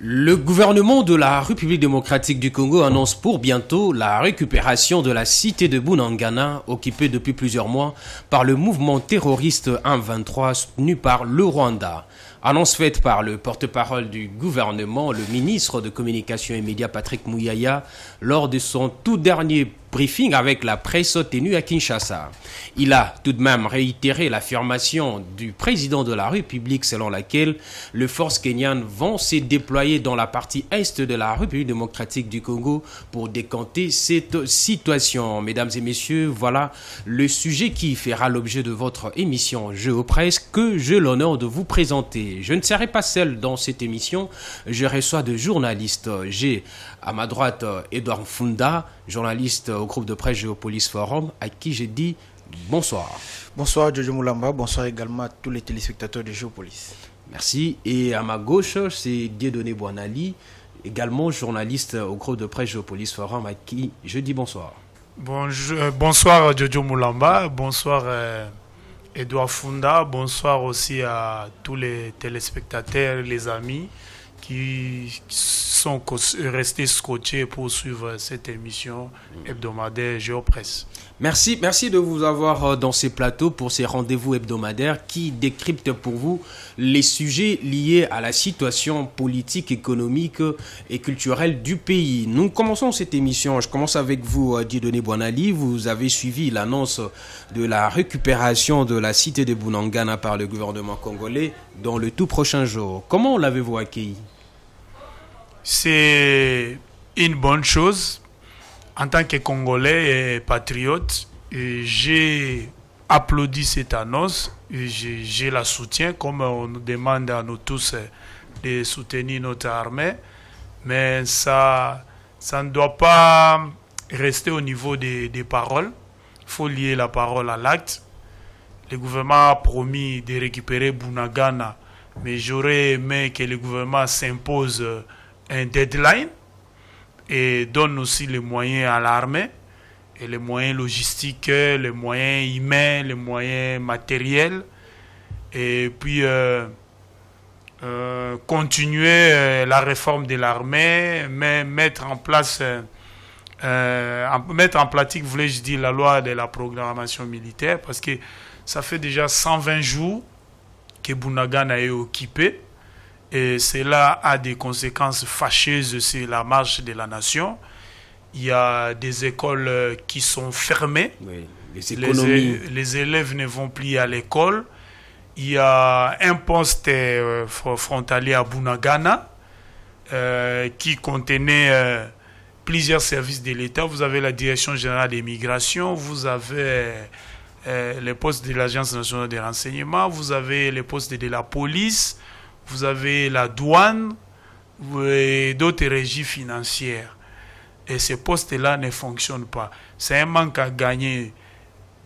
Le gouvernement de la République démocratique du Congo annonce pour bientôt la récupération de la cité de Bunagana, occupée depuis plusieurs mois par le mouvement terroriste M23 soutenu par le Rwanda. Annonce faite par le porte-parole du gouvernement, le ministre de Communication et Médias Patrick Muyaya, lors de son tout dernier briefing avec la presse tenu à Kinshasa. Il a tout de même réitéré l'affirmation du président de la République selon laquelle les forces kenyanes vont se déployer dans la partie est de la République démocratique du Congo pour décanter cette situation. Mesdames et messieurs, voilà le sujet qui fera l'objet de votre émission Géopresse que j'ai l'honneur de vous présenter. Je ne serai pas seul dans cette émission, je reçois de journalistes. J'ai à ma droite Edouard Funda, journaliste au groupe de presse Géopolis Forum, à qui j'ai dit bonsoir. Bonsoir Jojo Moulamba, bonsoir également à tous les téléspectateurs de Géopolis. Merci. Et à ma gauche, c'est Dieudonné Boanali, également journaliste au groupe de presse Géopolis Forum, à qui je dis bonsoir. Bonsoir Jojo Moulamba, bonsoir Edouard Funda, bonsoir aussi à tous les téléspectateurs, les amis qui sont restés scotchés pour suivre cette émission hebdomadaire Géopresse. Merci de vous avoir dans ces plateaux pour ces rendez-vous hebdomadaires qui décryptent pour vous les sujets liés à la situation politique, économique et culturelle du pays. Nous commençons cette émission. Je commence avec vous, Dieudonné Boanali. Vous avez suivi l'annonce de la récupération de la cité de Bunagana par le gouvernement congolais dans le tout prochain jour. Comment l'avez-vous accueilli ? C'est une bonne chose. En tant que Congolais et patriote, j'ai applaudi cette annonce. Je la soutiens, comme on nous demande à nous tous de soutenir notre armée. Mais ça ne doit pas rester au niveau des paroles. Il faut lier la parole à l'acte. Le gouvernement a promis de récupérer Bunagana, mais j'aurais aimé que le gouvernement s'impose un deadline et donne aussi les moyens à l'armée, et les moyens logistiques, les moyens humains, les moyens matériels, et puis continuer la réforme de l'armée, mais mettre en pratique, voulais-je dire, la loi de la programmation militaire, parce que ça fait déjà 120 jours que Bunagana est occupé. Et cela a des conséquences fâcheuses sur la marche de la nation. Il y a des écoles qui sont fermées. Oui, les élèves ne vont plus à l'école. Il y a un poste frontalier à Bunagana qui contenait plusieurs services de l'État. Vous avez la Direction générale des migrations, vous avez les postes de l'Agence nationale des renseignements, vous avez les postes de la police, vous avez la douane et d'autres régies financières. Et ces postes-là ne fonctionnent pas. C'est un manque à gagner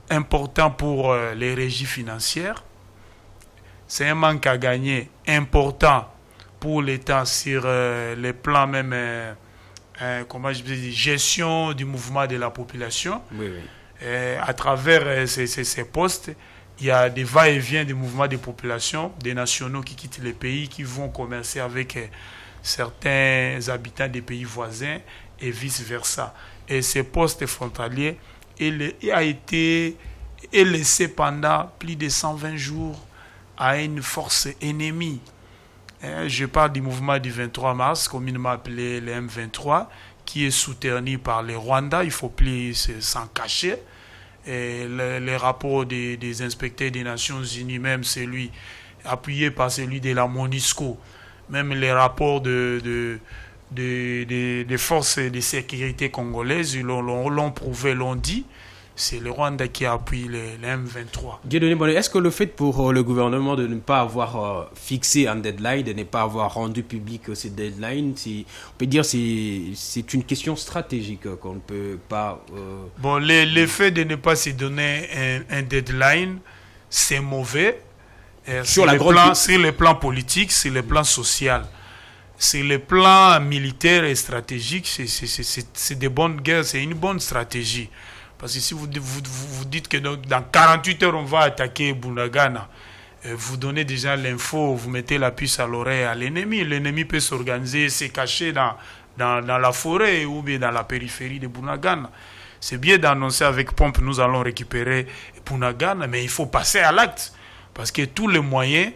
important pour les régies financières. C'est un manque à gagner important pour l'État sur les plans même, gestion du mouvement de la population. Oui. À travers ces postes, il y a des va-et-vient des mouvements de population, des nationaux qui quittent les pays, qui vont commercer avec certains habitants des pays voisins et vice-versa. Et ces postes frontaliers, il a été laissé pendant plus de 120 jours à une force ennemie. Je parle du mouvement du 23 mars, communément appelé le M23, qui est soutenu par les Rwandais, il ne faut plus s'en cacher. Et les rapports des inspecteurs des Nations Unies, même celui appuyé par celui de la MONUSCO, même les rapports des forces de sécurité congolaises l'ont prouvé, l'ont dit, c'est le Rwanda qui appuie les M23. Dieudonné, est-ce que le fait pour le gouvernement de ne pas avoir fixé un deadline, de ne pas avoir rendu public ces deadlines, on peut dire que c'est une question stratégique qu'on ne peut pas... Bon, l'effet de ne pas se donner un deadline, c'est mauvais. Sur le plan politique, sur le plan social. Sur le plan militaire et stratégique, c'est des bonnes guerres, c'est une bonne stratégie. Parce que si vous dites que dans 48 heures, on va attaquer Bunagana, vous donnez déjà l'info, vous mettez la puce à l'oreille à l'ennemi. L'ennemi peut s'organiser, se cacher dans la forêt ou bien dans la périphérie de Bunagana. C'est bien d'annoncer avec pompe, nous allons récupérer Bunagana, mais il faut passer à l'acte. Parce que tous les moyens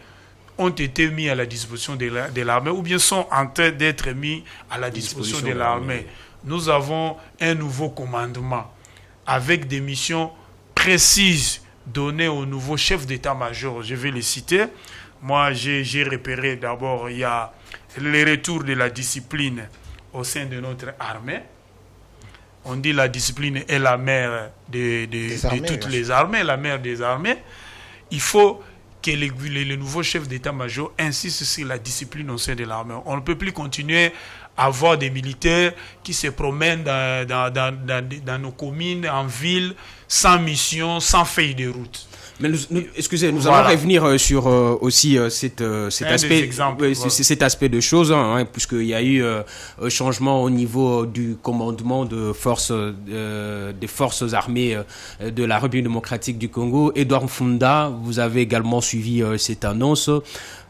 ont été mis à la disposition de l'armée ou bien sont en train d'être mis à la disposition de l'armée. Nous avons un nouveau commandement avec des missions précises données au nouveau chef d'état-major. Je vais les citer. Moi, j'ai repéré d'abord, il y a le retour de la discipline au sein de notre armée. On dit la discipline est la mère de toutes les armées, la mère des armées. Il faut que le nouveau chef d'état-major insiste sur la discipline au sein de l'armée. On ne peut plus continuer à avoir des militaires qui se promènent dans nos communes, en ville, sans mission, sans feuille de route. Mais excusez, nous allons revenir sur aussi cet aspect de choses, puisqu'il y a eu un changement au niveau du commandement des forces armées de la République démocratique du Congo. Edouard Funda, vous avez également suivi cette annonce.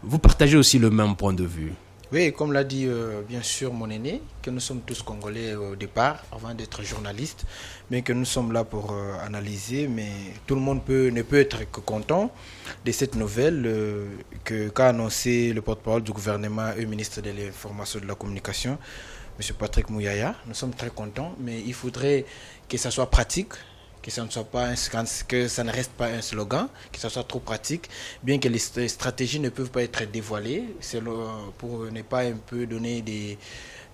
Vous partagez aussi le même point de vue? Oui, comme l'a dit bien sûr mon aîné, que nous sommes tous Congolais au départ, avant d'être journalistes, mais que nous sommes là pour analyser, mais tout le monde ne peut être que content de cette nouvelle qu'a annoncé le porte-parole du gouvernement et le ministre de l'Information et de la Communication, M. Patrick Mouyaya. Nous sommes très contents, mais il faudrait que ça soit pratique, que ça ne reste pas un slogan, que ça soit trop pratique, bien que les stratégies ne peuvent pas être dévoilées, pour ne pas un peu donner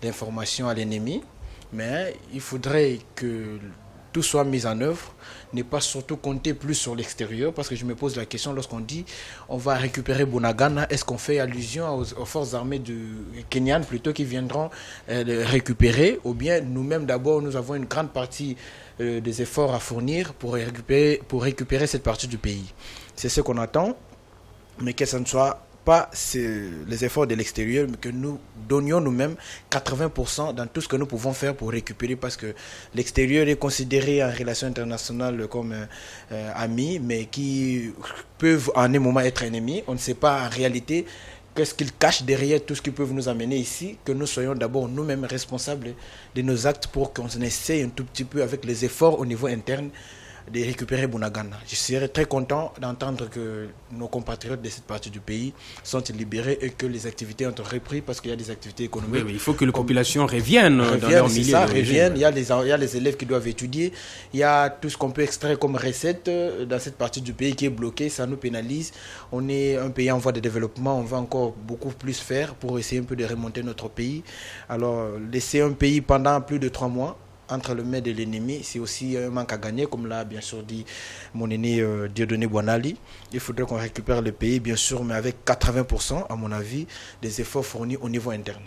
d'informations à l'ennemi, mais il faudrait que tout soit mis en œuvre, ne pas surtout compter plus sur l'extérieur, parce que je me pose la question, lorsqu'on dit on va récupérer Bunagana, est-ce qu'on fait allusion aux forces armées kenyanes plutôt qui viendront le récupérer, ou bien nous-mêmes d'abord nous avons une grande partie des efforts à fournir pour récupérer cette partie du pays. C'est ce qu'on attend, mais que ce ne soit pas les efforts de l'extérieur, mais que nous donnions nous-mêmes 80% dans tout ce que nous pouvons faire pour récupérer, parce que l'extérieur est considéré en relation internationale comme ami, mais qui peuvent en un moment être ennemis. On ne sait pas en réalité qu'est-ce qu'ils cachent derrière tout ce qu'ils peuvent nous amener ici, que nous soyons d'abord nous-mêmes responsables de nos actes pour qu'on essaye un tout petit peu avec les efforts au niveau interne de récupérer Bunagana. Je serais très content d'entendre que nos compatriotes de cette partie du pays sont libérés et que les activités ont repris, parce qu'il y a des activités économiques. Oui, il faut que les populations reviennent dans leur milieu. Il y a les élèves qui doivent étudier, il y a tout ce qu'on peut extraire comme recette dans cette partie du pays qui est bloquée, ça nous pénalise. On est un pays en voie de développement, on va encore beaucoup plus faire pour essayer un peu de remonter notre pays. Alors, laisser un pays pendant plus de 3 mois entre le main de l'ennemi, c'est aussi un manque à gagner, comme l'a bien sûr dit mon aîné Dieudonné Bouanali. Il faudrait qu'on récupère le pays, bien sûr, mais avec 80%, à mon avis, des efforts fournis au niveau interne.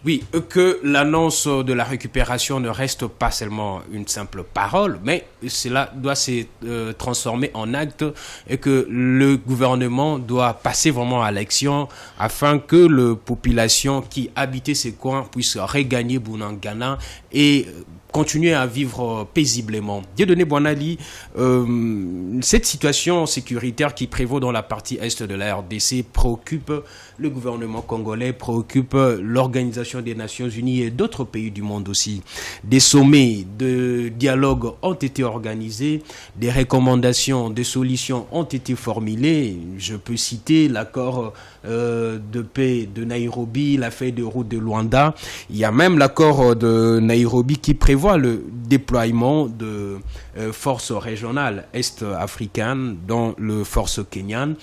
Oui, que l'annonce de la récupération ne reste pas seulement une simple parole, mais cela doit se transformer en acte, et que le gouvernement doit passer vraiment à l'action afin que la population qui habitait ces coins puisse regagner Bunagana et continuer à vivre paisiblement. Dieudonné Bouanali, cette situation sécuritaire qui prévaut dans la partie est de la RDC préoccupe le gouvernement congolais, préoccupe l'Organisation des Nations Unies et d'autres pays du monde aussi. Des sommets de dialogue ont été organisés, des recommandations, des solutions ont été formulées. Je peux citer l'accord de paix de Nairobi, la feuille de route de Luanda. Il y a même l'accord de Nairobi qui prévoit le déploiement de forces régionales est-africaines, dont le force kenyan.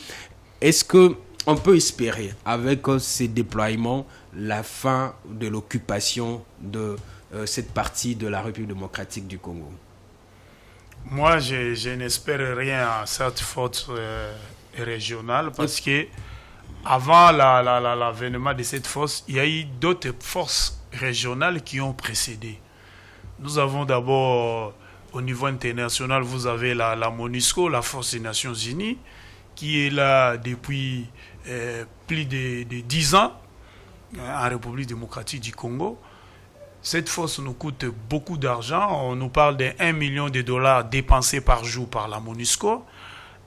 Est-ce qu'on peut espérer, avec ces déploiements, la fin de l'occupation de cette partie de la République démocratique du Congo? Moi, je n'espère rien à cette force régionale, parce que avant l'avènement de cette force, il y a eu d'autres forces régionales qui ont précédé. Nous avons d'abord, au niveau international, vous avez la MONUSCO, la Force des Nations Unies, qui est là depuis plus de 10 ans en République démocratique du Congo. Cette force nous coûte beaucoup d'argent. On nous parle de $1 million dépensés par jour par la MONUSCO.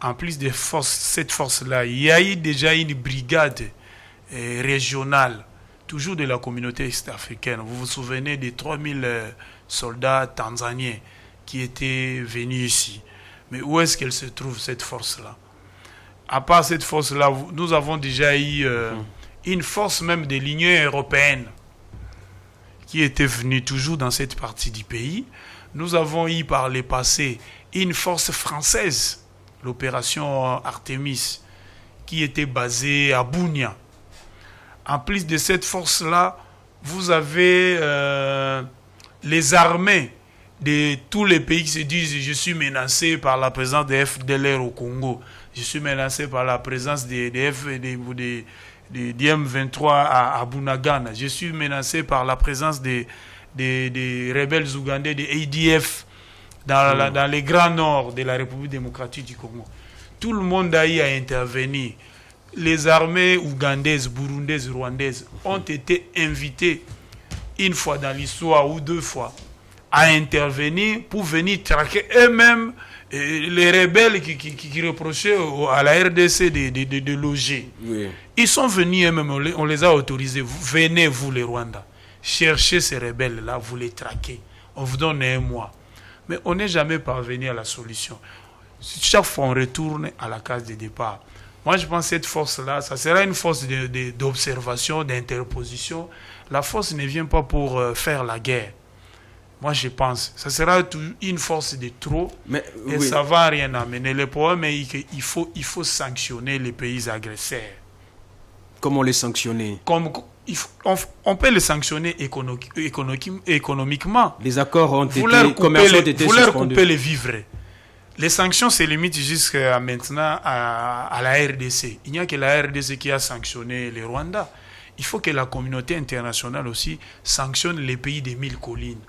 en plus de cette force-là, il y a eu déjà une brigade régionale, toujours de la communauté est-africaine. Vous vous souvenez des 3000 soldats tanzaniens qui étaient venus ici. Mais où est-ce qu'elle se trouve, cette force-là? À part cette force-là, nous avons déjà eu une force même de l'Union européenne qui était venue toujours dans cette partie du pays. Nous avons eu par le passé une force française, l'opération Artemis, qui était basée à Bunia. En plus de cette force-là, vous avez les armées de tous les pays qui se disent « Je suis menacé par la présence des FDLR au Congo. Je suis menacé par la présence des M23 à Bunagana. Je suis menacé par la présence des rebelles ougandais, des ADF dans les grands nord de la République démocratique du Congo. » Tout le monde a eu à intervenir. Les armées ougandaises, burundaises, rwandaises ont été invitées une fois dans l'histoire ou 2 fois à intervenir pour venir traquer eux-mêmes les rebelles qui reprochaient à la RDC de loger. Oui. Ils sont venus eux-mêmes, on les a autorisés. Venez, vous les Rwandais, cherchez ces rebelles-là, vous les traquez. On vous donne 1 mois. Mais on n'est jamais parvenu à la solution. Chaque fois, on retourne à la case de départ. Moi, je pense que cette force-là, ça sera une force d'observation, d'interposition. La force ne vient pas pour faire la guerre. Moi, je pense. Ça sera une force de trop et ça ne va rien amener. Le problème est qu'il faut sanctionner les pays agresseurs. Comment les sanctionner? On peut les sanctionner économiquement. Les accords commerciaux ont été suspendus. Vous leur coupez les vivres. Les sanctions se limitent jusqu'à maintenant à la RDC. Il n'y a que la RDC qui a sanctionné les Rwandais. Il faut que la communauté internationale aussi sanctionne les pays des 1000 collines.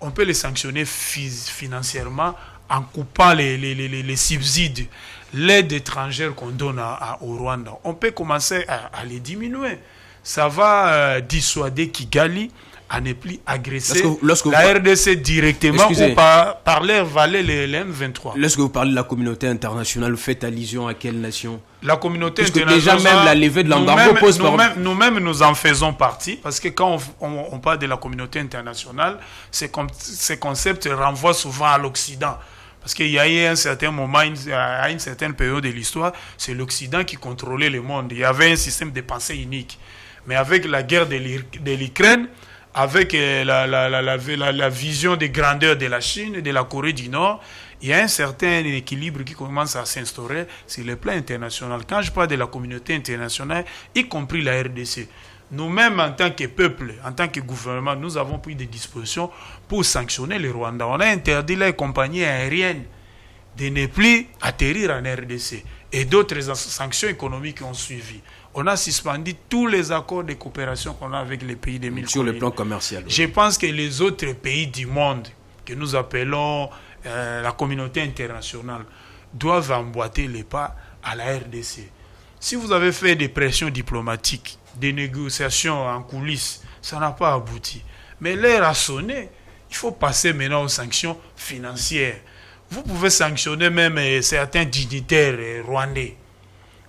On peut les sanctionner financièrement en coupant les subsides, l'aide étrangère qu'on donne au Rwanda. On peut commencer à les diminuer. Ça va dissuader Kigali à ne plus agresser la RDC directement ou par leur valet, les M23. Lorsque vous parlez de la communauté internationale, vous faites allusion à quelle nation? La communauté internationale. Déjà même la levée de l'embargo pose problème. Nous-mêmes, nous en faisons partie, parce que quand on parle de la communauté internationale, ces concepts renvoient souvent à l'Occident. Parce qu'il y a eu un certain moment, à une certaine période de l'histoire, c'est l'Occident qui contrôlait le monde. Il y avait un système de pensée unique. Mais avec la guerre de l'Ukraine, avec la vision des grandeurs de la Chine et de la Corée du Nord, il y a un certain équilibre qui commence à s'instaurer sur le plan international. Quand je parle de la communauté internationale, y compris la RDC, nous-mêmes, en tant que peuple, en tant que gouvernement, nous avons pris des dispositions pour sanctionner les Rwandais. On a interdit les compagnies aériennes de ne plus atterrir en RDC. Et d'autres sanctions économiques ont suivi. On a suspendu tous les accords de coopération qu'on a avec les pays des 1000 sur le plan commercial. Oui. Je pense que les autres pays du monde, que nous appelons la communauté internationale, doivent emboîter les pas à la RDC. Si vous avez fait des pressions diplomatiques, des négociations en coulisses, ça n'a pas abouti. Mais l'heure a sonné. Il faut passer maintenant aux sanctions financières. Vous pouvez sanctionner même certains dignitaires rwandais.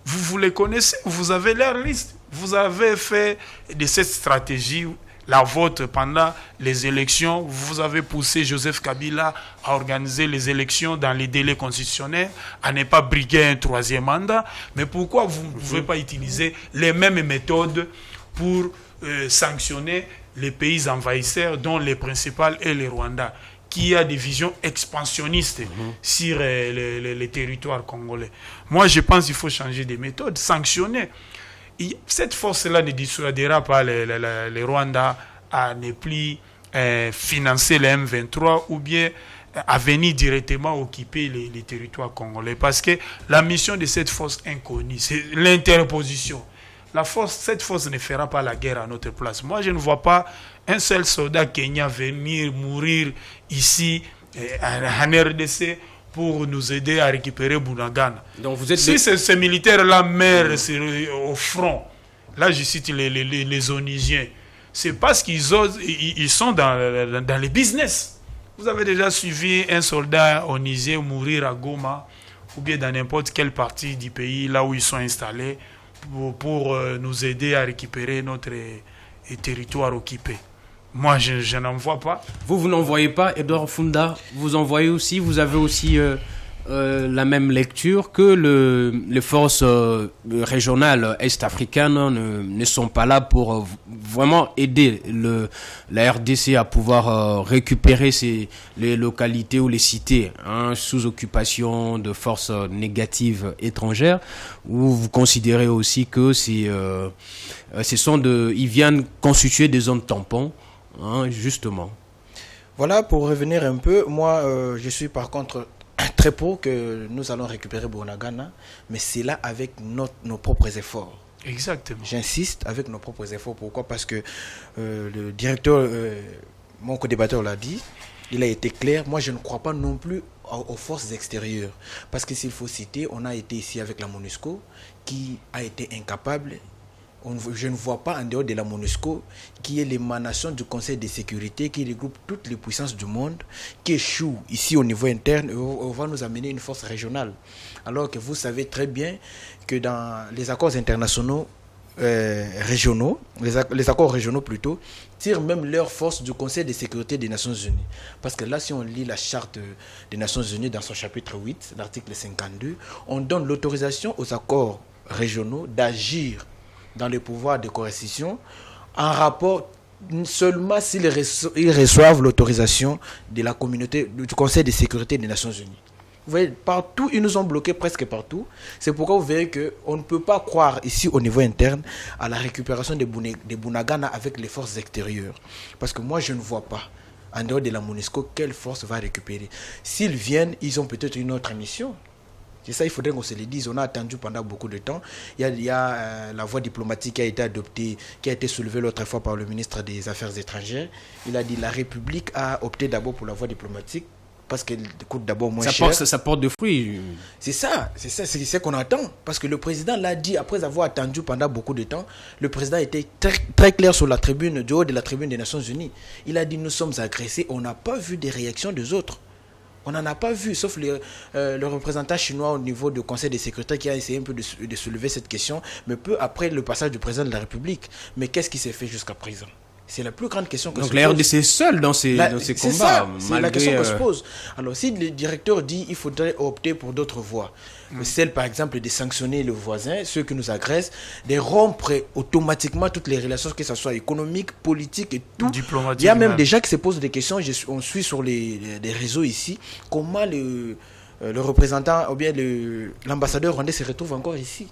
Vous les connaissez, vous avez leur liste. Vous avez fait de cette stratégie la vôtre pendant les élections. Vous avez poussé Joseph Kabila à organiser les élections dans les délais constitutionnels, à ne pas briguer un 3e mandat. Mais pourquoi vous ne pouvez pas utiliser les mêmes méthodes pour sanctionner les pays envahisseurs, dont les principaux est le Rwanda, qui a des visions expansionnistes sur les territoires congolais? Moi, je pense qu'il faut changer de méthode, sanctionner. Cette force-là ne dissuadera pas les Rwandais à ne plus financer les M23 ou bien à venir directement occuper les territoires congolais. Parce que la mission de cette force inconnue, c'est l'interposition. Cette force ne fera pas la guerre à notre place. Moi, je ne vois pas un seul soldat kenyan venir mourir ici en RDC pour nous aider à récupérer Bunagana. Donc vous êtes si ces militaires-là meurent au front, là je cite les Onisiens, c'est parce qu'ils sont dans les business. Vous avez déjà suivi un soldat onisien mourir à Goma ou bien dans n'importe quelle partie du pays, là où ils sont installés, pour nous aider à récupérer notre territoire occupé. Moi, je n'en vois pas. Vous n'en voyez pas, Edouard Funda, vous en voyez aussi, vous avez aussi la même lecture que les forces régionales est-africaines ne sont pas là pour vraiment aider la RDC à pouvoir récupérer les localités ou les cités sous occupation de forces négatives étrangères, ou vous considérez aussi que ils viennent constituer des zones tampons, justement. Voilà, pour revenir un peu, moi je suis par contre très pour que nous allons récupérer Bunagana, mais c'est là avec nos propres efforts. Exactement. J'insiste, avec nos propres efforts. Pourquoi? Parce que le directeur, mon co-débatteur l'a dit, il a été clair. Moi, je ne crois pas non plus aux forces extérieures. Parce que s'il faut citer, on a été ici avec la MONUSCO, qui a été incapable. Je ne vois pas en dehors de la MONUSCO, qui est l'émanation du Conseil de sécurité, qui regroupe toutes les puissances du monde, qui échoue ici au niveau interne, et on va nous amener une force régionale. Alors que vous savez très bien que dans les accords internationaux régionaux, les accords régionaux plutôt, tirent même leurs forces du Conseil de sécurité des Nations Unies. Parce que là, si on lit la charte des Nations Unies dans son chapitre 8, l'article 52, on donne l'autorisation aux accords régionaux d'agir dans les pouvoirs de coercition en rapport seulement s'ils reçoivent l'autorisation de la communauté, du Conseil de sécurité des Nations Unies. Vous voyez, partout, ils nous ont bloqués presque partout. C'est pourquoi vous verrez qu'on ne peut pas croire ici au niveau interne à la récupération de Bunagana avec les forces extérieures. Parce que moi, je ne vois pas, en dehors de la MONUSCO, quelle force va récupérer. S'ils viennent, ils ont peut-être une autre mission. C'est ça, il faudrait qu'on se le dise. On a attendu pendant beaucoup de temps. Il y a la voie diplomatique qui a été adoptée, qui a été soulevée l'autre fois par le ministre des Affaires étrangères. Il a dit que la République a opté d'abord pour la voie diplomatique parce qu'elle coûte d'abord moins cher. Ça porte de fruits. C'est c'est ce qu'on attend. Parce que le président l'a dit après avoir attendu pendant beaucoup de temps. Le président était très, très clair sur la tribune, du haut de la tribune des Nations Unies. Il a dit nous sommes agressés. On n'a pas vu des réactions des autres. On n'en a pas vu, sauf le représentant chinois au niveau du Conseil de sécurité qui a essayé un peu de soulever cette question, mais peu après le passage du président de la République. Mais qu'est-ce qui s'est fait jusqu'à présent? C'est la plus grande question que se pose. Donc la RDC est seule dans ces combats. C'est la question qu'on se pose. Alors si le directeur dit qu'il faudrait opter pour d'autres voies, celle par exemple de sanctionner le voisin, ceux qui nous agressent, de rompre automatiquement toutes les relations, que ce soit économique, politique et tout. Il y a même des gens qui se posent des questions, on suit sur les réseaux ici, comment le représentant ou bien l'ambassadeur rwandais se retrouve encore ici.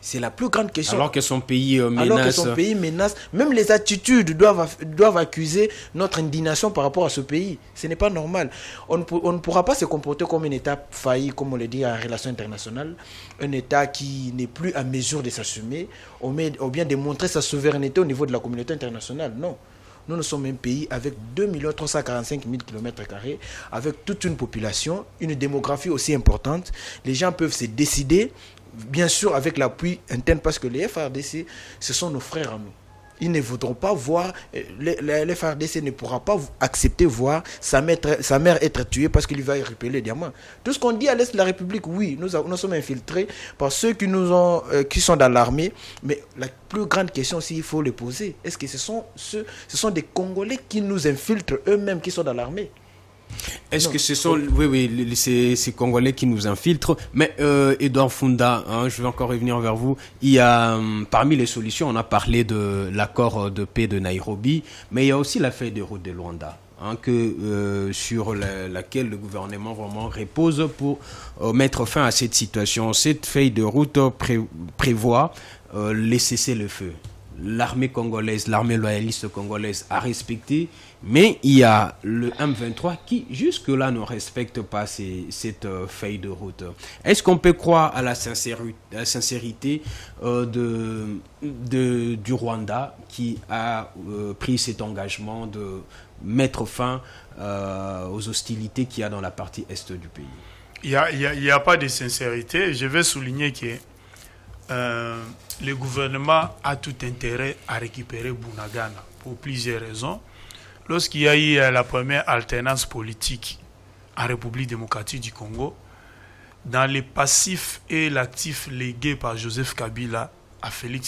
C'est la plus grande question. Alors que son pays menace. Alors que son pays menace. Même les attitudes doivent accuser notre indignation par rapport à ce pays. Ce n'est pas normal. On ne pourra pas se comporter comme un État failli, comme on le dit en relations internationales. Un État qui n'est plus à mesure de s'assumer, ou bien de montrer sa souveraineté au niveau de la communauté internationale. Non. Nous sommes un pays avec 2 345 000 km², avec toute une population, une démographie aussi importante. Les gens peuvent se décider, bien sûr avec l'appui interne, parce que les FARDC, ce sont nos frères à nous. Ils ne voudront pas voir, les FARDC ne pourra pas accepter voir sa mère être tuée parce qu'il va récupérer les diamants. Tout ce qu'on dit à l'Est de la République, oui, nous sommes infiltrés par ceux qui sont dans l'armée, mais la plus grande question aussi, il faut le poser. Est-ce que ce sont des Congolais qui nous infiltrent eux-mêmes, qui sont dans l'armée? Est-ce que ce sont ces Congolais qui nous infiltrent? Mais Edouard Funda, je vais encore revenir vers vous. Il y a parmi les solutions, on a parlé de l'accord de paix de Nairobi, mais il y a aussi la feuille de route de Luanda, sur laquelle le gouvernement vraiment repose pour mettre fin à cette situation. Cette feuille de route prévoit les cessez-le-feu. L'armée congolaise, l'armée loyaliste congolaise a respecté, mais il y a le M23 qui jusque-là ne respecte pas cette feuille de route. Est-ce qu'on peut croire à la sincérité du Rwanda qui a pris cet engagement de mettre fin aux hostilités qu'il y a dans la partie est du pays? Il n'y a pas de sincérité. Je vais souligner que le gouvernement a tout intérêt à récupérer Bunagana pour plusieurs raisons. Lorsqu'il y a eu la première alternance politique en République démocratique du Congo, dans les passifs et l'actif légué par Joseph Kabila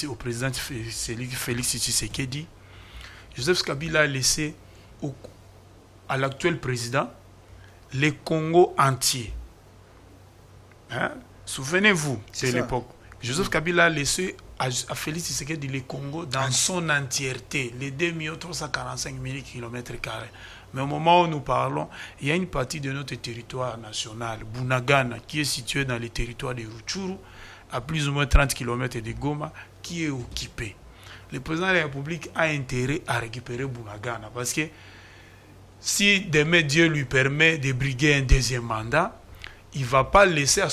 au président Félix Tshisekedi, Joseph Kabila a laissé à l'actuel président les Congo entiers. Hein? Souvenez-vous, c'est l'époque. Joseph Kabila a laissé à Félix Tshisekedi les Congo dans son entièreté, les 2 345 000 km². Mais au moment où nous parlons, il y a une partie de notre territoire national, Bunagana, qui est située dans les territoires de Rutshuru, à plus ou moins 30 km de Goma, qui est occupée. Le président de la République a intérêt à récupérer Bunagana, parce que si demain Dieu lui permet de briguer un deuxième mandat, il ne va pas laisser à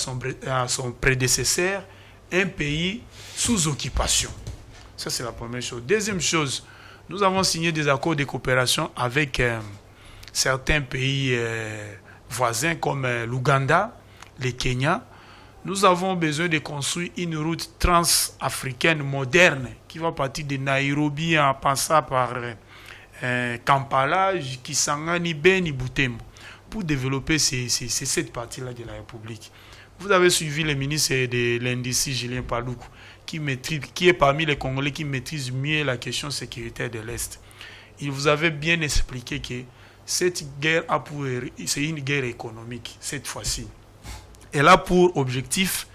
son prédécesseur un pays sous occupation. Ça, c'est la première chose. Deuxième chose, nous avons signé des accords de coopération avec certains pays voisins comme l'Ouganda, le Kenya. Nous avons besoin de construire une route transafricaine moderne qui va partir de Nairobi en passant par Kampala, Kisangani, Beni, Butembo, pour développer cette partie-là de la République. Vous avez suivi le ministre de l'Industrie, Julien Paluku, qui est parmi les Congolais qui maîtrise mieux la question sécuritaire de l'Est. Il vous avait bien expliqué que cette guerre c'est une guerre économique, cette fois-ci. Elle a pour objectif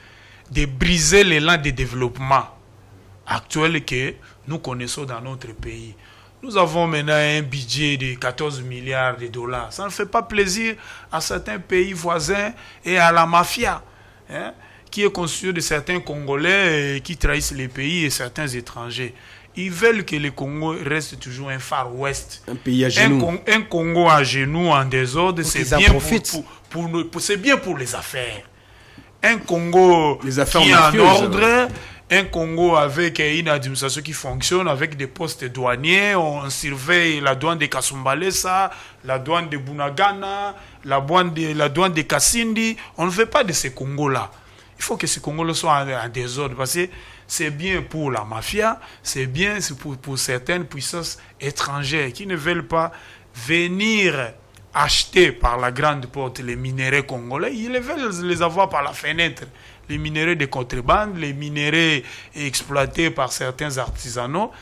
de briser l'élan de développement actuel que nous connaissons dans notre pays. Nous avons maintenant un budget de 14 milliards de dollars. Ça ne fait pas plaisir à certains pays voisins et à la mafia, hein, qui est constituée de certains Congolais qui trahissent les pays et certains étrangers. Ils veulent que le Congo reste toujours un Far West. Un pays à genoux. Un Congo à genoux, en désordre, c'est bien pour les affaires. Un Congo qui est en ordre, un Congo avec une administration qui fonctionne, avec des postes douaniers. On surveille la douane de Kasumbalesa, la douane de Bunagana, la douane de Kasindi. On ne veut pas de ce Congo-là. Il faut que ce Congo soit en désordre, parce que c'est bien pour la mafia, c'est bien pour certaines puissances étrangères qui ne veulent pas venir acheter par la grande porte les minéraux congolais. Ils veulent les avoir par la fenêtre. Les minéraux de contrebande, les minéraux exploités par certains artisanaux.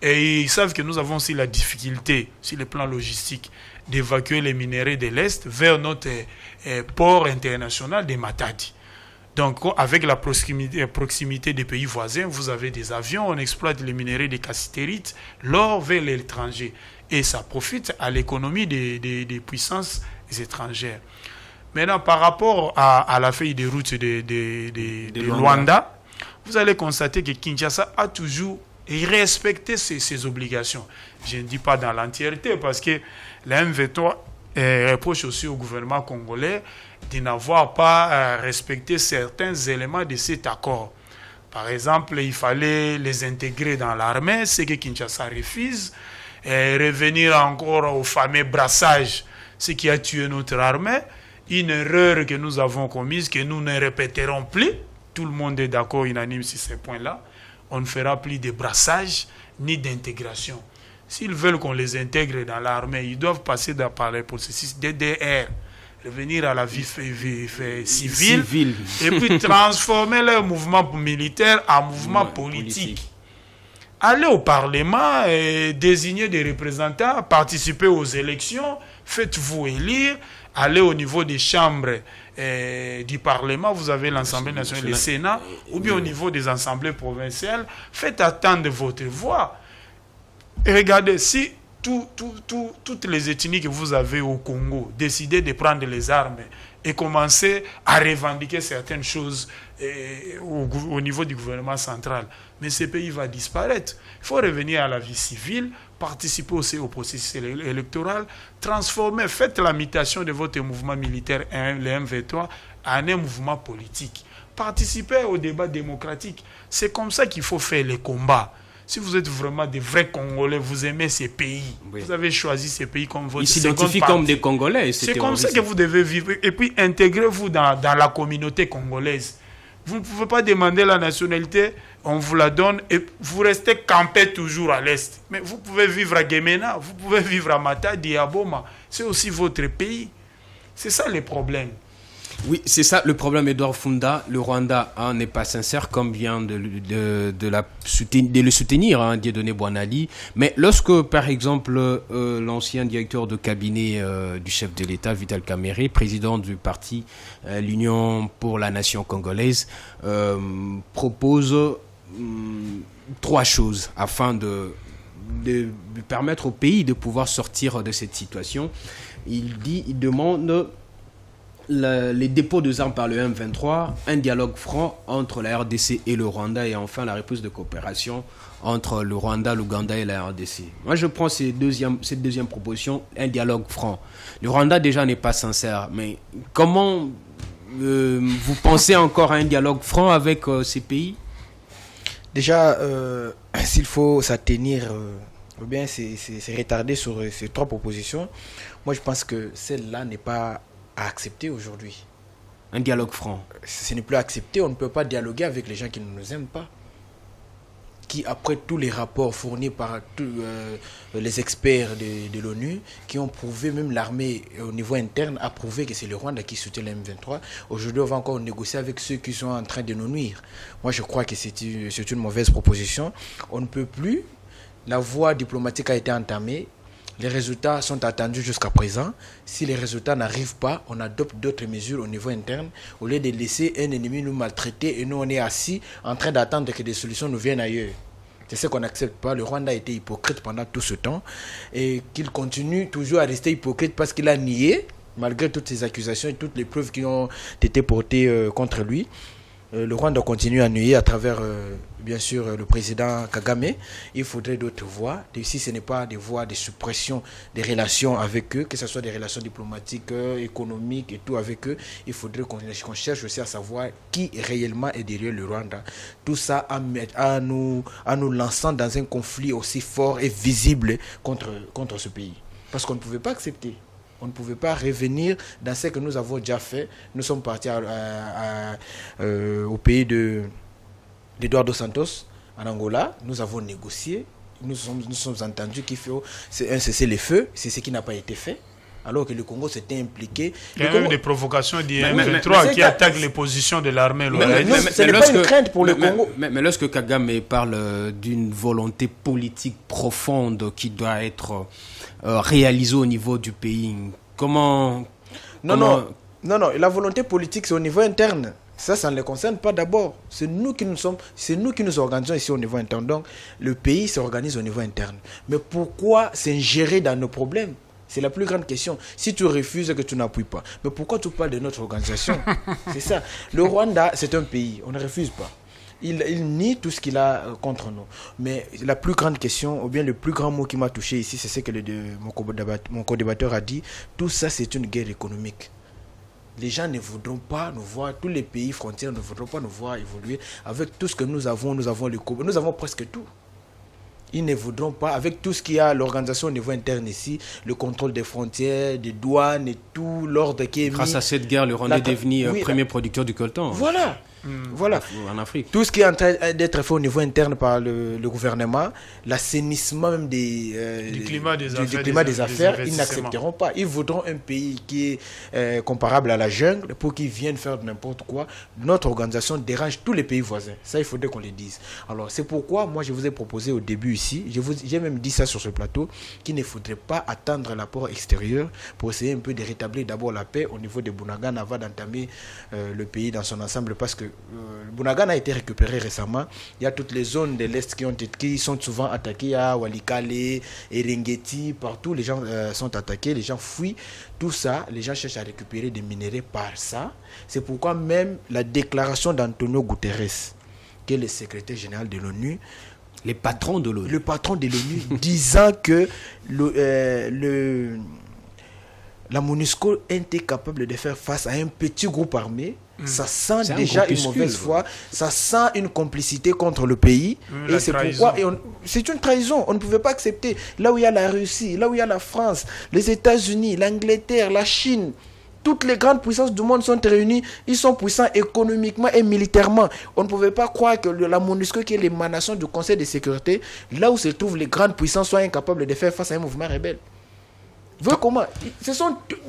Et ils savent que nous avons aussi la difficulté, sur le plan logistique, d'évacuer les minéraux de l'Est vers notre port international de Matadi. Donc, avec la proximité des pays voisins, vous avez des avions, on exploite les minéraux de cassitérite, l'or vers l'étranger. Et ça profite à l'économie des puissances étrangères. Maintenant, par rapport à la feuille de route de Luanda, vous allez constater que Kinshasa a toujours respecté ses obligations. Je ne dis pas dans l'entièreté, parce que la M23 reproche aussi au gouvernement congolais de n'avoir pas respecté certains éléments de cet accord. Par exemple, il fallait les intégrer dans l'armée, ce que Kinshasa refuse, et revenir encore au fameux brassage, ce qui a tué notre armée. Une erreur que nous avons commise, que nous ne répéterons plus. Tout le monde est d'accord, unanime sur ces points-là. On ne fera plus de brassage ni d'intégration. S'ils veulent qu'on les intègre dans l'armée, ils doivent passer par le processus DDR, revenir à la vie civile, et puis transformer leur mouvement militaire en mouvement politique. Allez au Parlement, désigner des représentants, participer aux élections, faites-vous élire, allez au niveau des chambres du Parlement, vous avez l'Assemblée nationale, le Sénat, ou bien au niveau des assemblées provinciales, faites attendre votre voix. Et regardez, si toutes les ethnies que vous avez au Congo décidaient de prendre les armes et commencer à revendiquer certaines choses au niveau du gouvernement central, mais ce pays va disparaître. Il faut revenir à la vie civile, participer aussi au processus électoral, transformer, faites la mutation de votre mouvement militaire, le M23, en un mouvement politique. Participez au débat démocratique. C'est comme ça qu'il faut faire les combats. Si vous êtes vraiment des vrais Congolais, vous aimez ces pays, vous avez choisi ces pays comme votre seconde partie. Ils s'identifient comme des Congolais. C'est comme ça que vous devez vivre. Et puis, intégrez-vous dans la communauté congolaise. Vous ne pouvez pas demander la nationalité, on vous la donne, et vous restez campé toujours à l'Est. Mais vous pouvez vivre à Gemena, vous pouvez vivre à Matadi, à Boma. C'est aussi votre pays. C'est ça le problème. Oui, c'est ça le problème, Edouard Funda. Le Rwanda n'est pas sincère, comme vient de le soutenir, Dieudonné Bouanali. Mais lorsque, par exemple, l'ancien directeur de cabinet du chef de l'État, Vital Kamerhe, président du parti l'Union pour la Nation congolaise, propose 3 choses afin de permettre au pays de pouvoir sortir de cette situation. Il demande les dépôts de armes par le M23, un dialogue franc entre la RDC et le Rwanda et enfin la reprise de coopération entre le Rwanda, l'Ouganda et la RDC. Moi je prends cette deuxième proposition, un dialogue franc. Le Rwanda déjà n'est pas sincère, mais comment vous pensez encore à un dialogue franc avec ces pays? Déjà, s'il faut s'attenir ou bien c'est retarder sur ces 3 propositions, moi je pense que celle-là n'est pas à accepter aujourd'hui. Un dialogue franc. Ce n'est plus accepté. On ne peut pas dialoguer avec les gens qui ne nous aiment pas. Qui, après tous les rapports fournis par tous les experts de l'ONU, qui ont prouvé, même l'armée au niveau interne a prouvé que c'est le Rwanda qui soutient le M23. Aujourd'hui, on va encore négocier avec ceux qui sont en train de nous nuire. Moi, je crois que c'est une mauvaise proposition. On ne peut plus. La voie diplomatique a été entamée. Les résultats sont attendus jusqu'à présent. Si les résultats n'arrivent pas, on adopte d'autres mesures au niveau interne au lieu de laisser un ennemi nous maltraiter et nous on est assis en train d'attendre que des solutions nous viennent ailleurs. C'est ce qu'on n'accepte pas. Le Rwanda a été hypocrite pendant tout ce temps et qu'il continue toujours à rester hypocrite parce qu'il a nié, malgré toutes ces accusations et toutes les preuves qui ont été portées contre lui. Le Rwanda continue à nier à travers, bien sûr, le président Kagame. Il faudrait d'autres voies. Si ce n'est pas des voies de suppression des relations avec eux, que ce soit des relations diplomatiques, économiques et tout avec eux, il faudrait qu'on cherche aussi à savoir qui réellement est derrière le Rwanda. Tout ça en nous lançant dans un conflit aussi fort et visible contre ce pays. Parce qu'on ne pouvait pas accepter. On ne pouvait pas revenir dans ce que nous avons déjà fait. Nous sommes partis au pays d'Eduardo Santos, en Angola. Nous avons négocié. Nous sommes entendus qu'il faut un cessez-le-feu. C'est ce qui n'a pas été fait. Alors que le Congo s'était impliqué. Il y a même des provocations d'IM23 qui attaquent les positions de l'armée. Ce n'est pas une crainte pour le Congo. Mais lorsque Kagame parle d'une volonté politique profonde qui doit être réalisée au niveau du pays, comment... Non, la volonté politique, c'est au niveau interne. Ça ne les concerne pas d'abord. C'est nous qui nous organisons ici au niveau interne. Donc, le pays s'organise au niveau interne. Mais pourquoi s'ingérer dans nos problèmes? C'est la plus grande question. Si tu refuses que tu n'appuies pas, mais pourquoi tu parles de notre organisation? C'est ça. Le Rwanda, c'est un pays. On ne refuse pas. Il nie tout ce qu'il a contre nous. Mais la plus grande question, ou bien le plus grand mot qui m'a touché ici, c'est ce que mon co-débatteur a dit. Tout ça, c'est une guerre économique. Les gens ne voudront pas nous voir, tous les pays frontières ne voudront pas nous voir évoluer. Avec tout ce que nous avons le Congo, nous avons presque tout. Ils ne voudront pas, avec tout ce qu'il y a, l'organisation au niveau interne ici, le contrôle des frontières, des douanes et tout, l'ordre qui est mis. Grâce à cette guerre, le Rwanda est devenu premier producteur du coltan. Voilà. Voilà. En Afrique. Tout ce qui est en train d'être fait au niveau interne par le gouvernement, l'assainissement même du climat des affaires, ils n'accepteront pas. Ils voudront un pays qui est comparable à la jungle pour qu'ils viennent faire n'importe quoi. Notre organisation dérange tous les pays voisins. Ça, il faudrait qu'on le dise. Alors, c'est pourquoi moi, je vous ai proposé au début ici, j'ai même dit ça sur ce plateau, qu'il ne faudrait pas attendre l'apport extérieur pour essayer un peu de rétablir d'abord la paix au niveau de Bunagana avant d'entamer le pays dans son ensemble parce que Bunagana a été récupéré récemment. Il y a toutes les zones de l'Est qui sont souvent attaquées. Il y a Walikale, Erengeti, partout les gens sont attaqués, les gens fuient. Tout ça, les gens cherchent à récupérer des minéraux par ça. C'est pourquoi même la déclaration d'Antonio Guterres, qui est le secrétaire général de l'ONU, le patron de l'ONU, disant que la MONUSCO était capable de faire face à un petit groupe armé. Ça sent déjà une mauvaise foi, ça sent une complicité contre le pays. Et c'est pourquoi c'est une trahison. On ne pouvait pas accepter. Là où il y a la Russie, là où il y a la France, les États-Unis, l'Angleterre, la Chine, toutes les grandes puissances du monde sont réunies. Ils sont puissants économiquement et militairement. On ne pouvait pas croire que la MONUSCO, qui est l'émanation du Conseil de sécurité, là où se trouvent les grandes puissances, soient incapables de faire face à un mouvement rebelle. comment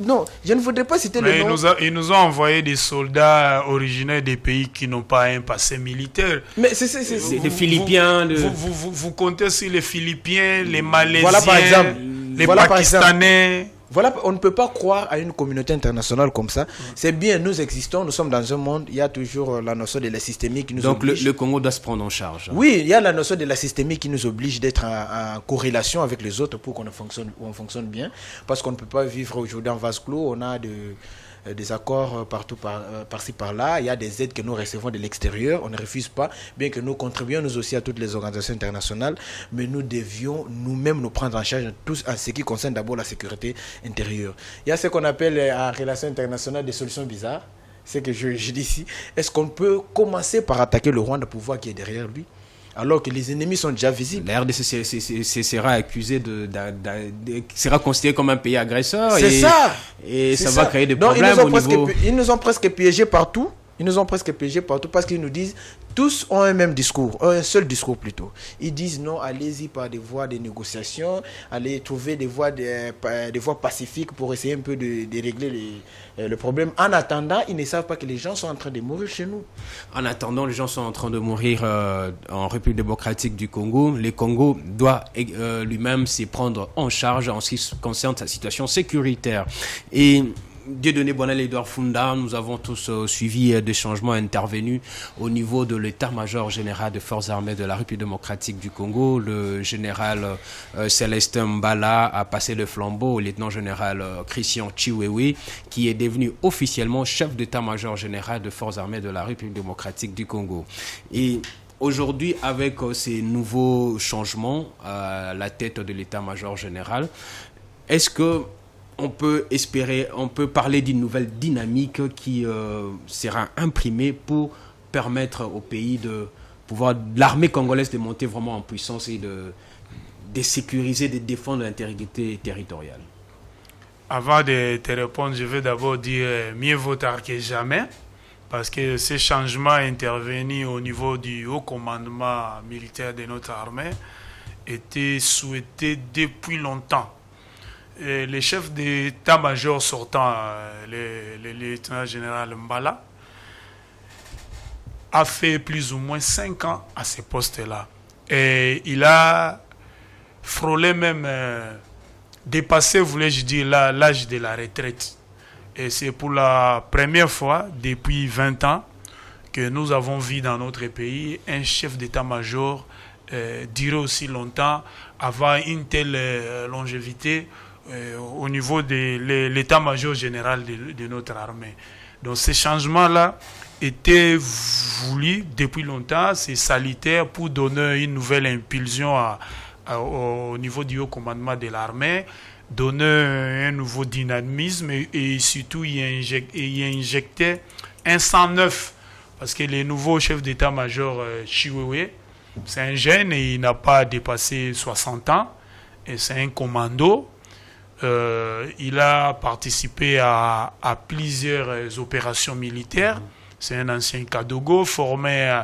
non, je ne voudrais pas citer le nom. Ils nous ont envoyé des soldats originaires des pays qui n'ont pas un passé militaire. Mais c'est des Philippiens. Vous comptez sur les Philippiens, les Malaisiens, voilà, par exemple, les Pakistanais. Voilà, on ne peut pas croire à une communauté internationale comme ça. C'est bien, nous existons, nous sommes dans un monde, il y a toujours la notion de la systémie qui nous oblige. Donc le Congo doit se prendre en charge. Oui, il y a la notion de la systémie qui nous oblige d'être en corrélation avec les autres pour qu'on fonctionne bien. Parce qu'on ne peut pas vivre aujourd'hui en vase clos, on a des accords partout par-ci par-là, il y a des aides que nous recevons de l'extérieur, on ne refuse pas, bien que nous contribuons nous aussi à toutes les organisations internationales, mais nous devions nous-mêmes nous prendre en charge tous en ce qui concerne d'abord la sécurité intérieure. Il y a ce qu'on appelle en relation internationale des solutions bizarres, c'est que je dis ici, est-ce qu'on peut commencer par attaquer le Rwanda pour voir qui est derrière lui ? Alors que les ennemis sont déjà visibles. La RDC sera accusé sera considéré comme un pays agresseur. C'est ça. Et ça va créer des problèmes Ils nous ont presque piégés partout. Parce qu'ils nous disent, tous ont un même discours, un seul discours plutôt. Ils disent non, allez-y par des voies de négociation, allez trouver des voies pacifiques pour essayer un peu de régler le problème. En attendant, ils ne savent pas que les gens sont en train de mourir chez nous. En attendant, les gens sont en train de mourir en République démocratique du Congo. Le Congo doit lui-même s'y prendre en charge en ce qui concerne sa situation sécuritaire. Et Dieudonné Bonel et Edouard Funda, nous avons tous suivi des changements intervenus au niveau de l'état-major général des forces armées de la République démocratique du Congo. Le général Célestin Mbala a passé le flambeau au lieutenant-général Christian Chiwewe, qui est devenu officiellement chef d'état-major général des forces armées de la République démocratique du Congo. Et aujourd'hui, avec ces nouveaux changements à la tête de l'état-major général, est-ce que on peut parler d'une nouvelle dynamique qui sera imprimée pour permettre au pays l'armée congolaise de monter vraiment en puissance et de sécuriser, de défendre l'intégrité territoriale? Avant de te répondre, je vais d'abord dire mieux vaut tard que jamais, parce que ces changements intervenus au niveau du haut commandement militaire de notre armée étaient souhaités depuis longtemps. Et le chef d'état-major sortant, le lieutenant-général Mbala, a fait plus ou moins 5 ans à ce poste-là. Et il a frôlé même, dépassé, voulais-je dire, l'âge de la retraite. Et c'est pour la première fois depuis 20 ans que nous avons vu dans notre pays un chef d'état-major durer aussi longtemps, avoir une telle longévité au niveau de l'état-major général de notre armée. Donc ces changements-là étaient voulus depuis longtemps, c'est salutaire pour donner une nouvelle impulsion au niveau du haut commandement de l'armée, donner un nouveau dynamisme et surtout y injecter un sang neuf, parce que le nouveau chef d'état-major Chiwewe, c'est un jeune et il n'a pas dépassé 60 ans, et c'est un commando. Il a participé à plusieurs opérations militaires. C'est un ancien Kadogo formé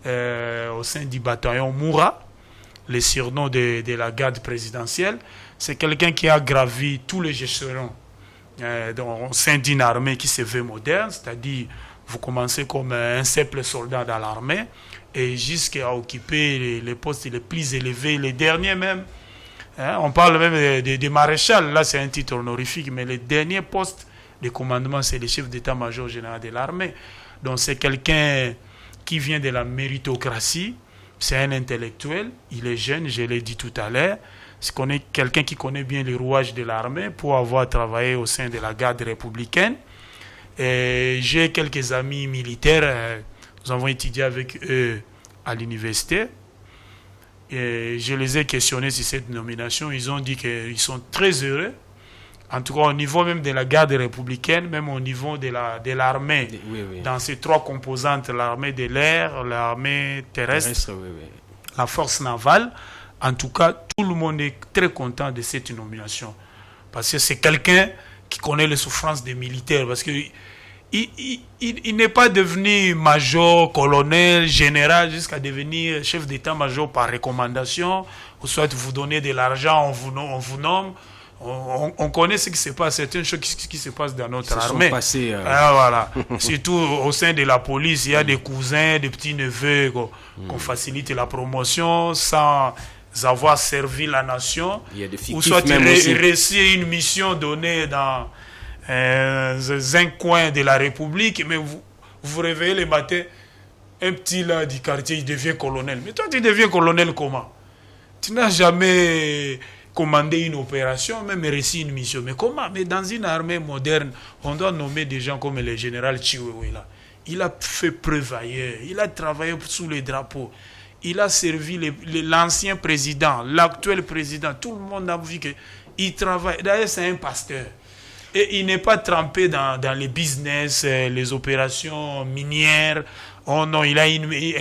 au sein du bataillon Moura, le surnom de la garde présidentielle. C'est quelqu'un qui a gravi tous les échelons au sein d'une armée qui se veut moderne, c'est-à-dire vous commencez comme un simple soldat dans l'armée et jusqu'à occuper les postes les plus élevés, les derniers même. On parle même de maréchal, là c'est un titre honorifique, mais le dernier poste de commandement, c'est le chef d'état-major général de l'armée. Donc c'est quelqu'un qui vient de la méritocratie, c'est un intellectuel, il est jeune, je l'ai dit tout à l'heure, c'est quelqu'un qui connaît bien les rouages de l'armée pour avoir travaillé au sein de la garde républicaine. Et j'ai quelques amis militaires, nous avons étudié avec eux à l'université. Et je les ai questionnés sur cette nomination. Ils ont dit qu'ils sont très heureux. En tout cas, au niveau même de la garde républicaine, même au niveau de l'armée, oui. Dans ces 3 composantes, l'armée de l'air, l'armée terrestre, la force navale. En tout cas, tout le monde est très content de cette nomination. Parce que c'est quelqu'un qui connaît les souffrances des militaires. Parce que il n'est pas devenu major, colonel, général, jusqu'à devenir chef d'état-major par recommandation, ou soit vous donnez de l'argent, on vous nomme, On connaît ce qui se passe, certaines choses qui se passent dans notre armée. Voilà. Surtout au sein de la police, il y a des cousins, des petits-neveux qu'on facilite la promotion sans avoir servi la nation. Il y a des ou soit réussir une mission donnée dans un coin de la République, mais vous vous réveillez le matin, un petit là du quartier, il devient colonel. Mais toi, tu deviens colonel comment? Tu n'as jamais commandé une opération, même réussi une mission. Mais comment? Mais dans une armée moderne, on doit nommer des gens comme le général Chiwewe là. Il a fait preuve ailleurs. Il a travaillé sous les drapeaux. Il a servi l'ancien président, l'actuel président. Tout le monde a vu qu'il travaille. D'ailleurs, c'est un pasteur. Et il n'est pas trempé dans les business, les opérations minières. Oh non, il a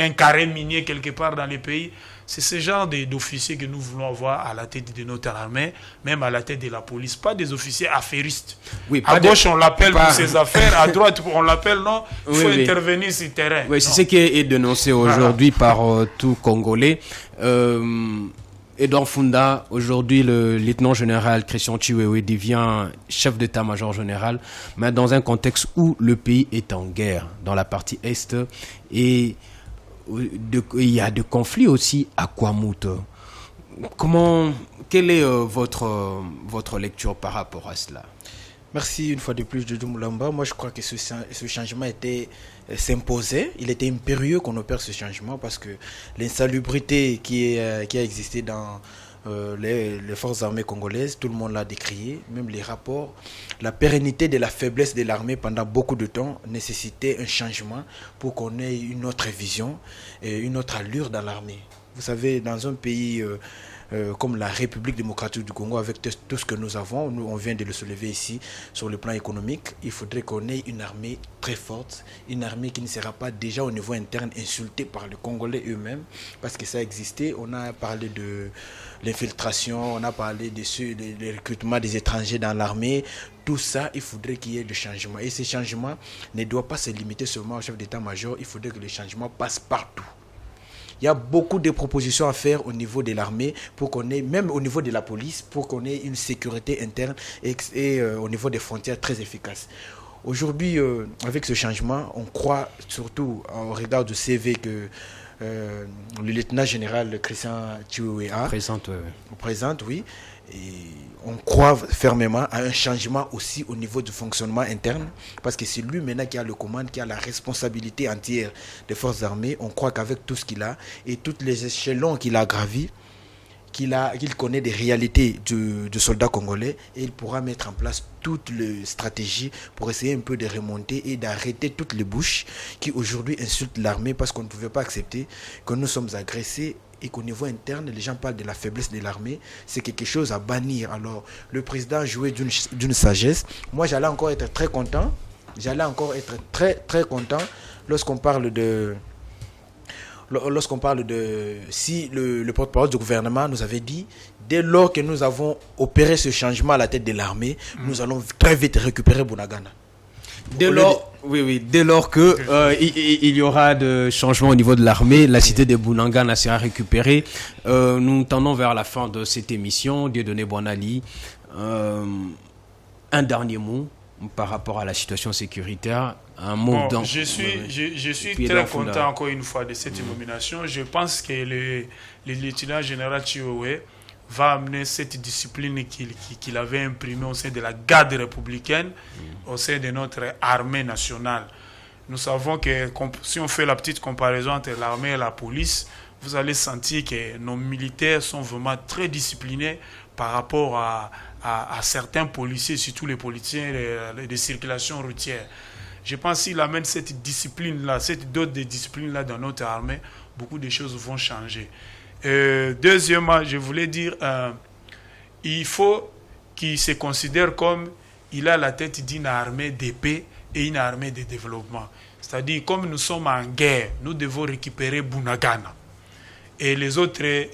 un carré minier quelque part dans les pays. C'est ce genre d'officiers que nous voulons avoir à la tête de notre armée, même à la tête de la police. Pas des officiers affairistes. Oui, à gauche, on l'appelle pour ses affaires. À droite, on l'appelle, non. Il faut intervenir sur le terrain. Oui, c'est ce qui est dénoncé aujourd'hui par tout Congolais. Edouard Funda, aujourd'hui, le lieutenant-général Christian Chiwewe devient chef d'état-major général, mais dans un contexte où le pays est en guerre, dans la partie Est, et il y a des conflits aussi à Kwamouth. Quelle est votre lecture par rapport à cela? Merci une fois de plus, Doudou Moulamba. Moi, je crois que ce changement s'imposait. Il était impérieux qu'on opère ce changement parce que l'insalubrité qui a existé dans les forces armées congolaises, tout le monde l'a décrié. Même les rapports, la pérennité de la faiblesse de l'armée pendant beaucoup de temps nécessitait un changement pour qu'on ait une autre vision et une autre allure dans l'armée. Vous savez, dans un pays comme la République démocratique du Congo, avec tout ce que nous avons, on vient de le soulever ici sur le plan économique, il faudrait qu'on ait une armée très forte, une armée qui ne sera pas déjà au niveau interne insultée par les Congolais eux-mêmes, parce que ça existait. On a parlé de l'infiltration, on a parlé du recrutement des étrangers dans l'armée. Tout ça, il faudrait qu'il y ait des changements. Et ces changements ne doivent pas se limiter seulement au chef d'état-major, il faudrait que les changements passent partout. Il y a beaucoup de propositions à faire au niveau de l'armée, pour qu'on ait, même au niveau de la police, pour qu'on ait une sécurité interne et au niveau des frontières très efficace. Aujourd'hui, avec ce changement, on croit surtout au regard du CV que le lieutenant-général Christian Chiwewe présente, oui. Et on croit fermement à un changement aussi au niveau du fonctionnement interne, parce que c'est lui maintenant qui a le commande, qui a la responsabilité entière des forces armées. On croit qu'avec tout ce qu'il a et tous les échelons qu'il a gravis, qu'il connaît des réalités du soldat congolais, et il pourra mettre en place toutes les stratégies pour essayer un peu de remonter et d'arrêter toutes les bouches qui aujourd'hui insultent l'armée, parce qu'on ne pouvait pas accepter que nous sommes agressés et qu'au niveau interne, les gens parlent de la faiblesse de l'armée. C'est quelque chose à bannir. Alors, le président a joué d'une sagesse. Moi, j'allais encore être très content. Lorsqu'on parle de si le porte-parole du gouvernement nous avait dit, dès lors que nous avons opéré ce changement à la tête de l'armée, nous allons très vite récupérer Bunagana. Dès lors que il y aura de changements au niveau de l'armée, la cité de Bunagana sera récupérée. Nous tendons vers la fin de cette émission. Dieudonné Boinali, un dernier mot par rapport à la situation sécuritaire. Un mot je suis très content encore une fois de cette nomination. Je pense que le lieutenant général Chiwewe va amener cette discipline qu'il avait imprimée au sein de la garde républicaine, au sein de notre armée nationale. Nous savons que si on fait la petite comparaison entre l'armée et la police, vous allez sentir que nos militaires sont vraiment très disciplinés par rapport à certains policiers, surtout les policiers de circulation routière. Je pense qu'il amène cette discipline-là, cette dose de discipline-là dans notre armée, beaucoup de choses vont changer. Deuxièmement, je voulais dire, il faut qu'il se considère comme il a la tête d'une armée de paix et une armée de développement. C'est-à-dire, comme nous sommes en guerre, nous devons récupérer Bunagana et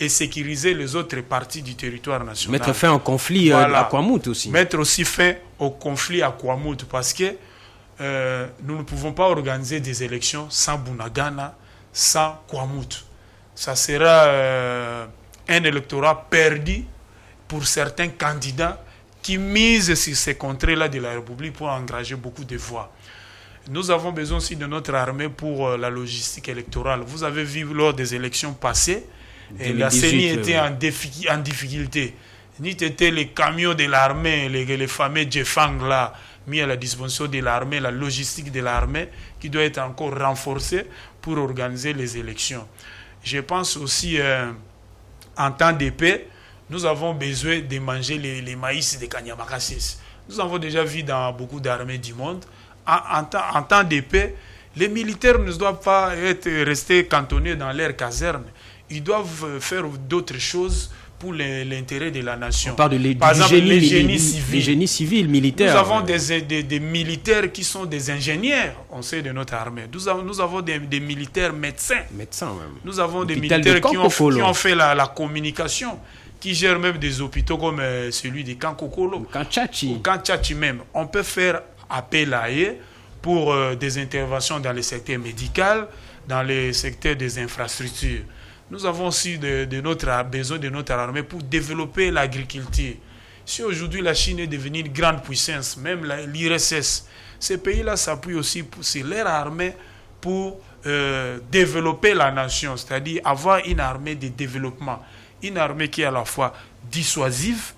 sécuriser les autres parties du territoire national. Mettre fin au conflit à Kwamouth aussi. Mettre aussi fin au conflit à Kwamouth, parce que nous ne pouvons pas organiser des élections sans Bunagana, sans Kwamouth. Ça sera un électorat perdu pour certains candidats qui mise sur ces contrées-là de la République pour engager beaucoup de voix. Nous avons besoin aussi de notre armée pour la logistique électorale. Vous avez vu lors des élections passées, et la CENI était en difficulté. Ni étaient les camions de l'armée, les fameux Jefang là, mis à la disposition de l'armée, la logistique de l'armée, qui doit être encore renforcée pour organiser les élections. Je pense aussi, en temps de paix, nous avons besoin de manger les maïs de Kanyamakassis. Nous avons déjà vu dans beaucoup d'armées du monde, en temps de paix, les militaires ne doivent pas rester cantonnés dans leur caserne. Ils doivent faire d'autres choses pour l'intérêt de la nation. On parle par exemple, les génies civils, militaires. Nous avons des militaires qui sont des ingénieurs, on sait, de notre armée. Nous avons des militaires médecins. Médecins même. Nous avons des militaires qui ont fait la communication, qui gèrent même des hôpitaux comme celui de Kankokolo. Kanchachi même. On peut faire appel à eux pour des interventions dans le secteur médical, dans le secteur des infrastructures. Nous avons aussi besoin de notre armée pour développer l'agriculture. Si aujourd'hui la Chine est devenue une grande puissance, même l'IRSS, ces pays-là s'appuient aussi sur leur armée pour développer la nation, c'est-à-dire avoir une armée de développement. Une armée qui est à la fois dissuasive,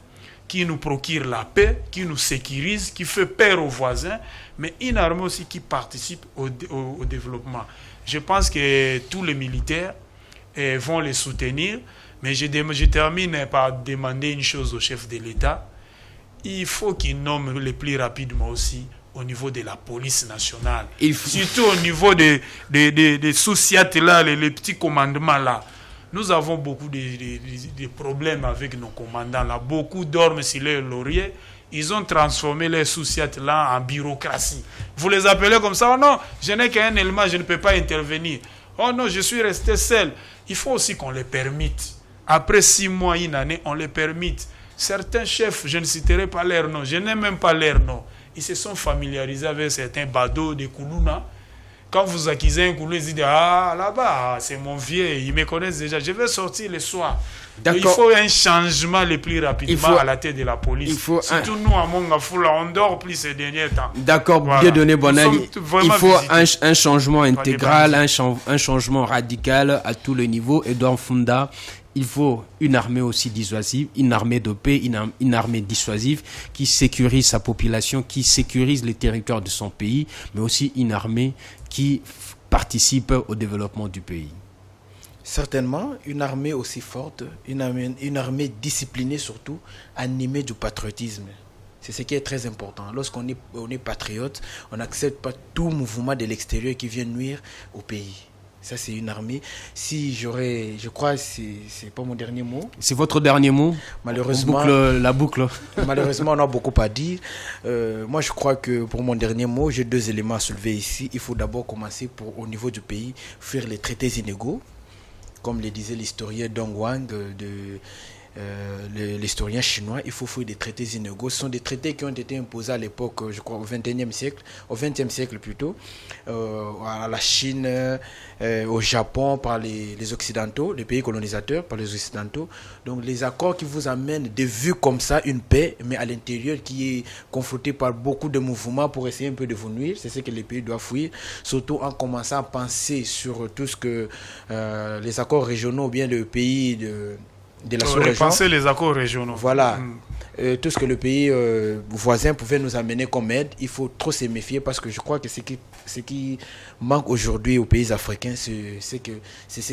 qui nous procure la paix, qui nous sécurise, qui fait peur aux voisins, mais une armée aussi qui participe au développement. Je pense que tous les militaires vont les soutenir, mais je termine par demander une chose au chef de l'État. Il faut qu'il nomme le plus rapidement aussi au niveau de la police nationale. Surtout au niveau des sous-siat là, les petits commandements là. Nous avons beaucoup de problèmes avec nos commandants là. Beaucoup dorment sur leur laurier. Ils ont transformé les sous-siat là en bureaucratie. Vous les appelez comme ça? Oh non, je n'ai qu'un élément, je ne peux pas intervenir. Oh non, je suis resté seul. Il faut aussi qu'on les permette. Après 6 mois, une année, on les permette. Certains chefs, je ne citerai pas leur nom, je n'ai même pas leur nom. Ils se sont familiarisés avec certains badauds de Koulouna. Quand vous accusez un Koulou, ils disent « Ah, là-bas, c'est mon vieux, ils me connaissent déjà, je vais sortir le soir. » Il faut un changement le plus rapidement à la tête de la police. Surtout nous, à Mongafoula, on dort plus ces derniers temps. D'accord, voilà. Dieudonné Bonnel, il faut un changement intégral, un changement radical à tous les niveaux. Edouard Funda, il faut une armée aussi dissuasive, une armée de paix, une armée dissuasive qui sécurise sa population, qui sécurise les territoires de son pays, mais aussi une armée qui participe au développement du pays. Certainement, une armée aussi forte, une armée disciplinée surtout, animée du patriotisme. C'est ce qui est très important. Lorsqu'on est patriote, on n'accepte pas tout mouvement de l'extérieur qui vient nuire au pays. Ça, c'est une armée. Je crois que c'est pas mon dernier mot. C'est votre dernier mot? Malheureusement, la boucle. Malheureusement, on a beaucoup à dire. Moi, je crois que pour mon dernier mot, j'ai 2 éléments à soulever ici. Il faut d'abord commencer au niveau du pays, fuir les traités inégaux. Comme le disait l'historien Dong Wang, l'historien chinois, il faut fuir des traités inégaux. Ce sont des traités qui ont été imposés à l'époque, je crois, au XXe siècle plutôt, à la Chine, au Japon par les Occidentaux, les pays colonisateurs par les Occidentaux. Donc les accords qui vous amènent de vue comme ça, une paix, mais à l'intérieur qui est confronté par beaucoup de mouvements pour essayer un peu de vous nuire, c'est ce que les pays doivent fuir, surtout en commençant à penser sur tout ce que les accords régionaux ou bien le pays de la sous-région. Repenser les accords régionaux. Voilà. Tout ce que le pays voisin pouvait nous amener comme aide, il faut trop se méfier parce que je crois que ce qui manque aujourd'hui aux pays africains, c'est ce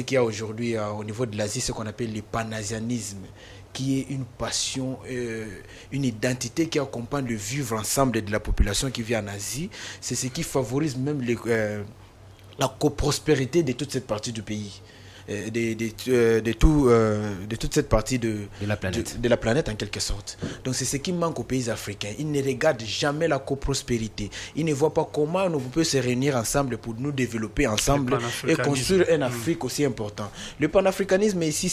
qu'il y a aujourd'hui au niveau de l'Asie, ce qu'on appelle le panasianisme, qui est une passion, une identité qui accompagne le vivre ensemble de la population qui vit en Asie. C'est ce qui favorise même la coprospérité de toute cette partie du pays. De toute cette partie de la planète en quelque sorte. Donc c'est ce qui manque aux pays africains. Ils ne regardent jamais la coprospérité. Ils ne voient pas comment on peut se réunir ensemble pour nous développer ensemble et construire une Afrique aussi important. Le panafricanisme ici,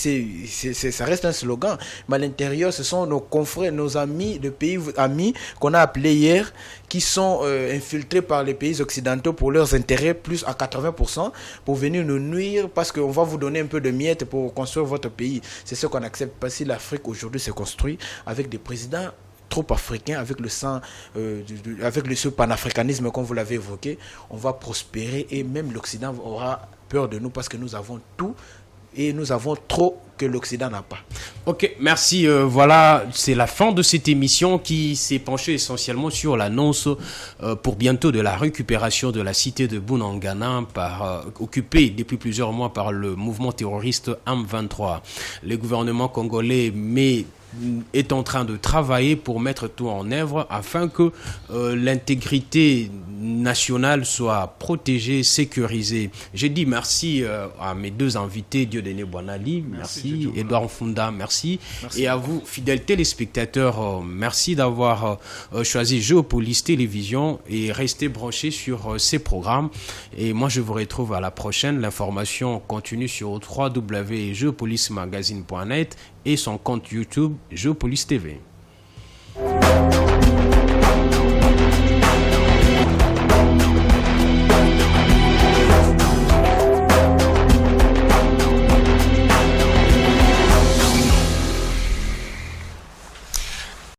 ça reste un slogan, mais à l'intérieur, ce sont nos confrères, nos amis, de pays amis qu'on a appelés hier, qui sont infiltrés par les pays occidentaux pour leurs intérêts, plus à 80%, pour venir nous nuire parce qu'on va vous donner un peu de miettes pour construire votre pays. C'est ce qu'on accepte pas. Si l'Afrique aujourd'hui se construit avec des présidents trop africain, avec le sang, avec ce panafricanisme comme vous l'avez évoqué, on va prospérer et même l'Occident aura peur de nous parce que nous avons tout et nous avons trop que l'Occident n'a pas. Ok, merci. Voilà, c'est la fin de cette émission qui s'est penchée essentiellement sur l'annonce pour bientôt de la récupération de la cité de Bunagana occupée depuis plusieurs mois par le mouvement terroriste M23. Le gouvernement congolais est en train de travailler pour mettre tout en œuvre afin que l'intégrité nationale soit protégée, sécurisée. J'ai dit merci à mes deux invités, Dieudonné Boinali, merci, Edouard Funda, merci, et à vous, fidèles téléspectateurs, merci d'avoir choisi Géopolis Télévision et restez branchés sur ces programmes. Et moi, je vous retrouve à la prochaine. L'information continue sur www.geopolismagazine.net et son compte YouTube Géopolis TV.